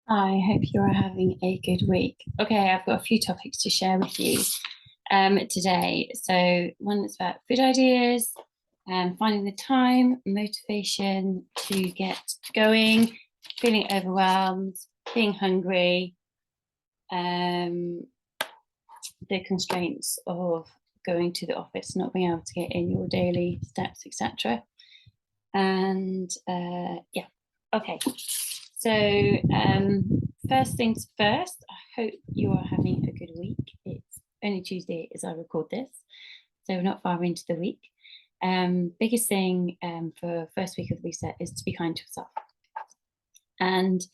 I hope you are having a good week. Okay, I've got a few topics to share with you today. So, one is about food ideas, finding the time, motivation to get going, feeling overwhelmed, being hungry, um, the constraints of going to the office, not being able to get in your daily steps, etc. And yeah, okay. So, first things first, I hope you are having a good week. It's only Tuesday as I record this, so we're not far into the week. Biggest thing for first week of the reset is to be kind to yourself. And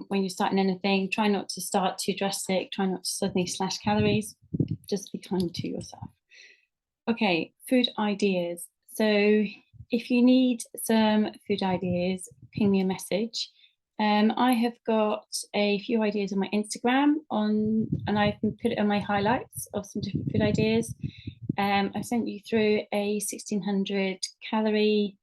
when you're starting anything, try not to start too drastic, try not to suddenly slash calories, just be kind to yourself. Okay, food ideas. So if you need some food ideas, ping me a message. I have got a few ideas on my Instagram and I can put it on my highlights of some different food ideas. I sent you through a 1600 calorie,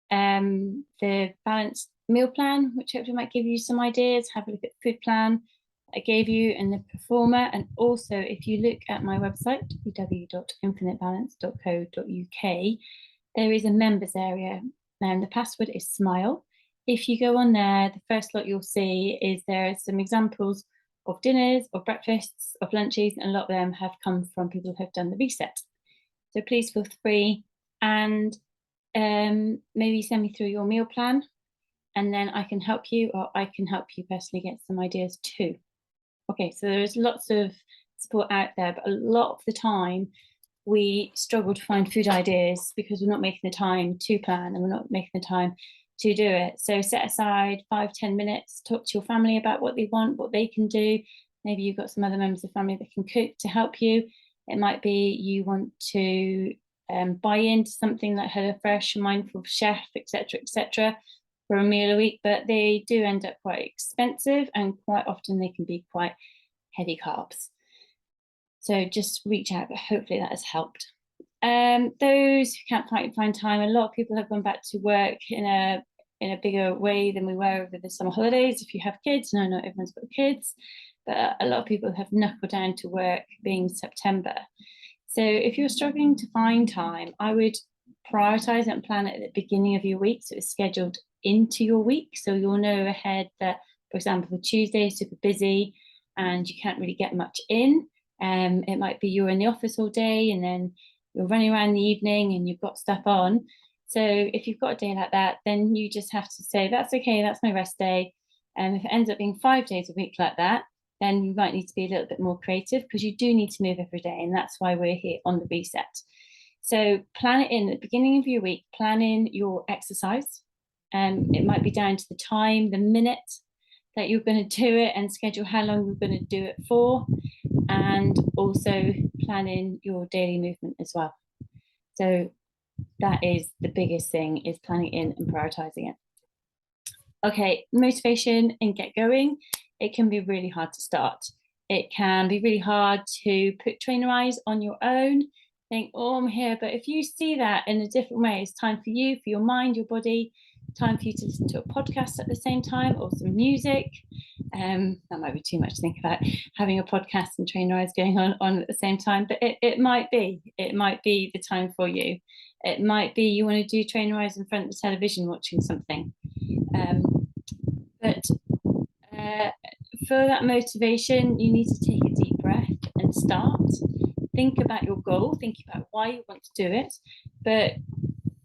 the balanced meal plan, which hopefully might give you some ideas. Have a look at the food plan I gave you and the performer. And also, if you look at my website, www.infinitebalance.co.uk, there is a members area and the password is SMILE. If you go on there, the first lot you'll see is there are some examples of dinners, of breakfasts, of lunches, and a lot of them have come from people who have done the reset. So please feel free and maybe send me through your meal plan and then I can help you, or I can help you personally get some ideas too. Okay, so there's lots of support out there, but a lot of the time we struggle to find food ideas because we're not making the time to plan and we're not making the time to do it. So set aside 5-10 minutes, talk to your family about what they want, what they can do. Maybe you've got some other members of family that can cook to help you. It might be you want to buy into something like HelloFresh, Mindful Chef, etc., for a meal a week, but they do end up quite expensive and quite often they can be quite heavy carbs. So just reach out, but hopefully that has helped. Those who can't find time, a lot of people have gone back to work in a bigger way than we were over the summer holidays. If you have kids, no, not everyone's got kids, but a lot of people have knuckled down to work being September. So if you're struggling to find time, I would prioritize and plan it at the beginning of your week so it's scheduled into your week. So you'll know ahead that, for example, the Tuesday is super busy and you can't really get much in. It might be you're in the office all day and then you're running around in the evening and you've got stuff on. So if you've got a day like that, then you just have to say, that's okay, that's my rest day. And if it ends up being 5 days a week like that, then you might need to be a little bit more creative because you do need to move every day. And that's why we're here on the reset. So plan it in at the beginning of your week, plan in your exercise. It might be down to the time, the minute that you're going to do it and schedule how long you're going to do it for. And also plan in your daily movement as well. So that is the biggest thing, is planning in and prioritizing it. Okay, motivation and get going. It can be really hard to start. It can be really hard to put trainer eyes on your own, think, oh, I'm here. But if you see that in a different way, it's time for you, for your mind, your body, time for you to listen to a podcast at the same time or some music. That might be too much to think about having a podcast and trainer eyes going on at the same time, but it might be the time for you. It might be you want to do trainer eyes in front of the television watching something. But for that motivation, you need to take a deep breath and start. Think about your goal, think about why you want to do it, but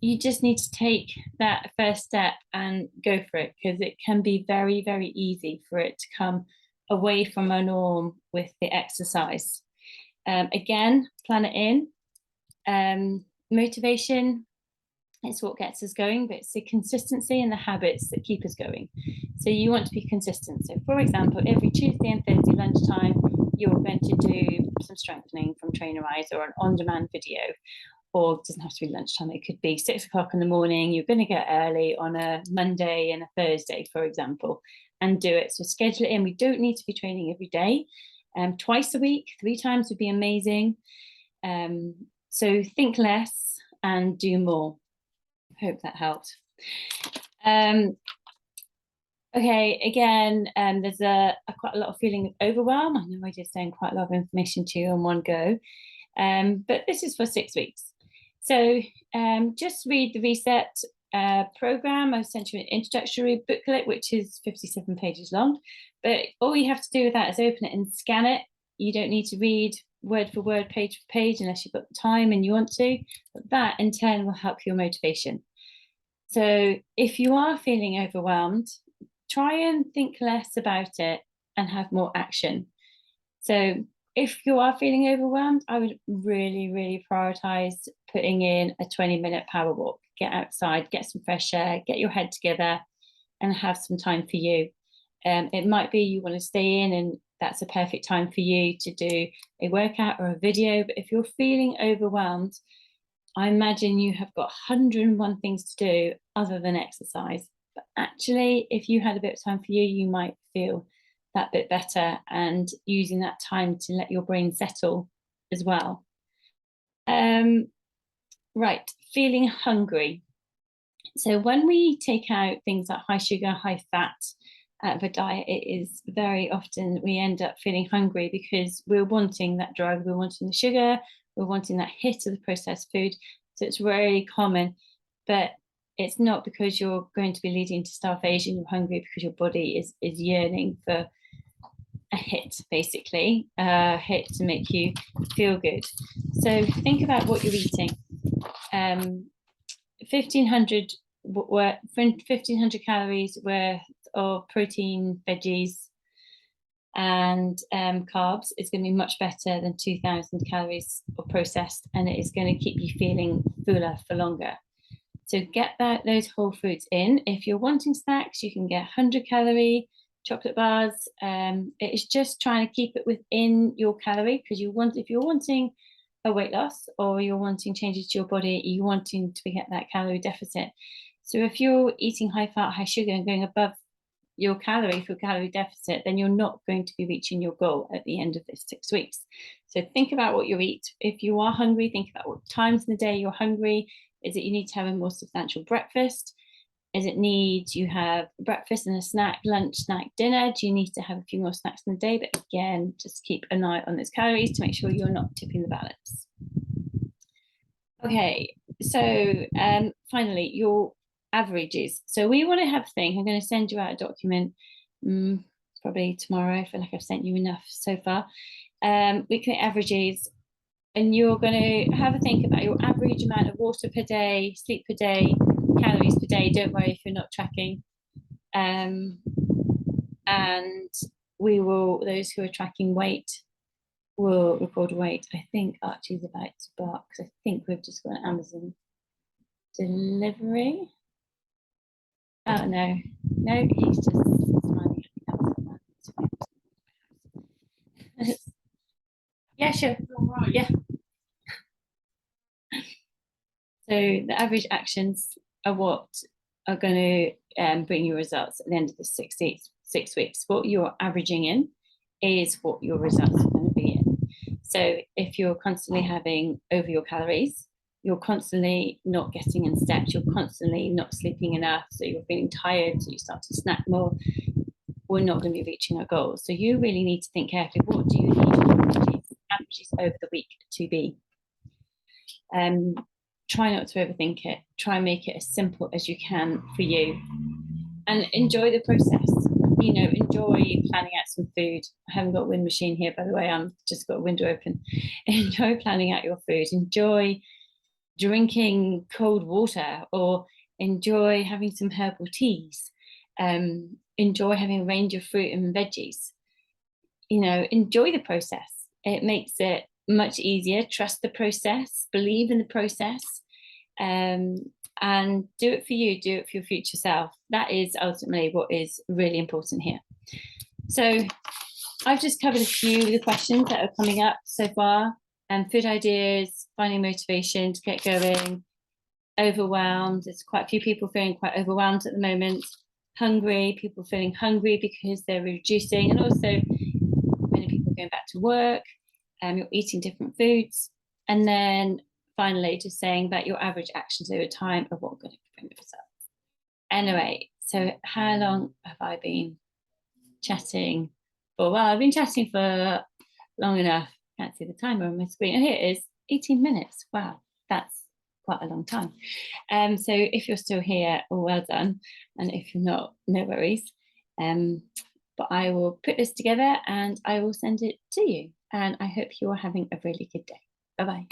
you just need to take that first step and go for it, because it can be very, very easy for it to come away from a norm with the exercise. Again, plan it in. Motivation, it's what gets us going, but it's the consistency and the habits that keep us going. So you want to be consistent. So for example, every Tuesday and Thursday lunchtime, you're going to do some strengthening from Trainer Eyes or an on-demand video, or it doesn't have to be lunchtime. It could be 6 o'clock in the morning. You're going to get early on a Monday and a Thursday, for example, and do it. So schedule it in. We don't need to be training every day. Twice a week, 3 times would be amazing. So think less and do more. Hope that helped. Okay, again, there's quite a lot of feeling of overwhelm. I know I just saying quite a lot of information to you in one go, but this is for 6 weeks. So just read the reset program. I've sent you an introductory booklet, which is 57 pages long, but all you have to do with that is open it and scan it. You don't need to read word for word, page for page, unless you've got the time and you want to, but that in turn will help your motivation. So if you are feeling overwhelmed, try and think less about it and have more action. So if you are feeling overwhelmed, I would really, really prioritize putting in a 20-minute power walk. Get outside, get some fresh air, get your head together, and have some time for you. It might be you want to stay in, and that's a perfect time for you to do a workout or a video. But if you're feeling overwhelmed, I imagine you have got 101 things to do other than exercise. But actually, if you had a bit of time for you, you might feel that bit better, and using that time to let your brain settle as well. Right, feeling hungry. So when we take out things like high sugar, high fat out of a diet, it is very often we end up feeling hungry because we're wanting that drug, we're wanting the sugar, we're wanting that hit of the processed food. So it's very common, but it's not because you're going to be leading to starvation. You're hungry because your body is yearning for a hit, basically, a hit to make you feel good. So think about what you're eating. 1500 calories worth of protein, veggies, and carbs is going to be much better than 2000 calories of processed, and it is going to keep you feeling fuller for longer. So get those whole foods in. If you're wanting snacks, you can get 100-calorie chocolate bars. It is just trying to keep it within your calorie, because if you're wanting a weight loss or you're wanting changes to your body, you're wanting to get that calorie deficit. So if you're eating high fat, high sugar and going above your calorie for calorie deficit, then you're not going to be reaching your goal at the end of this 6 weeks. So think about what you eat. If you are hungry, think about what times in the day you're hungry. Is it you need to have a more substantial breakfast? Is it need you have breakfast and a snack, lunch, snack, dinner? Do you need to have a few more snacks in the day? But again, just keep an eye on those calories to make sure you're not tipping the balance. Okay, so finally, your averages. So we want to have a thing. I'm going to send you out a document probably tomorrow. I feel like I've sent you enough so far. Weekly averages, and you're going to have a think about your average amount of water per day, sleep per day, calories per day. Don't worry if you're not tracking. And those who are tracking weight will record weight. I think Archie's about to bark because I think we've just got an Amazon delivery. Oh no, he's just smiling at me. Yeah, sure. Yeah. So the average actions are what are going to bring you results at the end of the 6 weeks. What you're averaging in is what your results are going to be in. So if you're constantly having over your calories, you're constantly not getting in steps, you're constantly not sleeping enough, so you're feeling tired, so you start to snack more, we're not going to be reaching our goals. So you really need to think carefully, what do you need averages over the week to be? Try not to overthink it. Try and make it as simple as you can for you, and enjoy the process. Enjoy planning out some food. I haven't got a wind machine here, by the way. I'm just got a window open. Enjoy planning out your food. Enjoy drinking cold water, or enjoy having some herbal teas. Enjoy having a range of fruit and veggies. Enjoy the process. It makes it much easier. Trust the process, believe in the process, and do it for you, do it for your future self. That is ultimately what is really important here. So I've just covered a few of the questions that are coming up so far. Food ideas, finding motivation to get going, overwhelmed. There's quite a few people feeling quite overwhelmed at the moment. Hungry, people feeling hungry because they're reducing, and also many people going back to work. You're eating different foods, and then finally just saying that your average actions over time are what are going to bring the results. Anyway, So how long have I been chatting for? Well, I've been chatting for long enough. Can't see the timer on my screen. Oh, here it is, 18 minutes. Wow, that's quite a long time. So if you're still here, well done. And if you're not, no worries. But I will put this together and I will send it to you. And I hope you're having a really good day. Bye-bye.